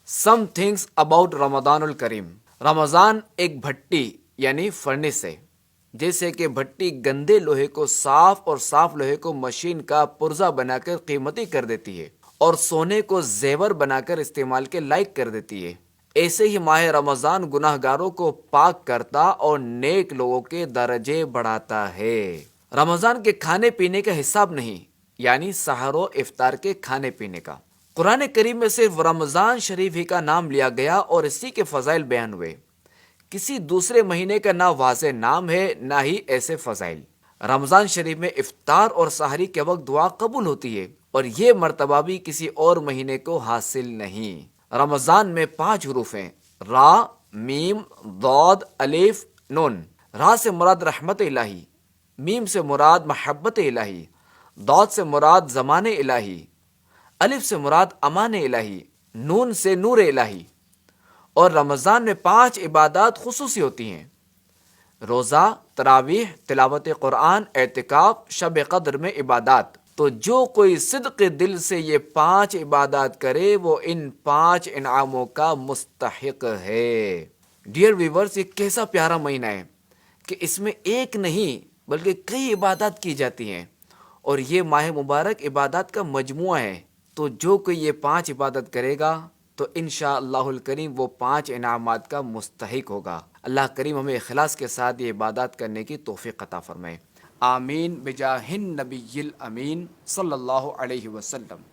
Some things about رمضان الکریم. رمضان ایک بھٹی یعنی فرنس ہے. جیسے کہ بھٹی گندے لوہے کو صاف اور صاف لوہے کو مشین کا پرزہ بنا کر قیمتی کر دیتی ہے اور سونے کو زیور بنا کر استعمال کے لائق کر دیتی ہے، ایسے ہی ماہ رمضان گناہ گاروں کو پاک کرتا اور نیک لوگوں کے درجے بڑھاتا ہے. رمضان کے کھانے پینے کا حساب نہیں، یعنی سحر و افطار کے کھانے پینے کا. قرآن کریم میں صرف رمضان شریف ہی کا نام لیا گیا اور اسی کے فضائل بیان ہوئے. کسی دوسرے مہینے کا نہ واضح نام ہے نہ ہی ایسے فضائل. رمضان شریف میں افطار اور سحری کے وقت دعا قبول ہوتی ہے اور یہ مرتبہ بھی کسی اور مہینے کو حاصل نہیں. رمضان میں 5 حروف ہیں: را، میم، ضاد، الف، نون. را سے مراد رحمت الہی، میم سے مراد محبت الہی، ضاد سے مراد زمان الہی، الف سے مراد امان الہی، نون سے نور الہی. اور رمضان میں 5 عبادات خصوصی ہوتی ہیں: روزہ، تراویح، تلاوت قرآن، اعتکاف، شب قدر میں عبادات. تو جو کوئی صدق دل سے یہ 5 عبادات کرے وہ ان 5 انعاموں کا مستحق ہے. ڈیئر ویورز، یہ کیسا پیارا مہینہ ہے کہ اس میں ایک نہیں بلکہ کئی عبادات کی جاتی ہیں، اور یہ ماہ مبارک عبادات کا مجموعہ ہے. تو جو کوئی یہ 5 عبادت کرے گا تو انشاءاللہ الکریم وہ 5 انعامات کا مستحق ہوگا. اللہ کریم ہمیں اخلاص کے ساتھ یہ عبادات کرنے کی توفیق عطا فرمائے. آمین بجاہ النبی الامین صلی اللہ علیہ وسلم.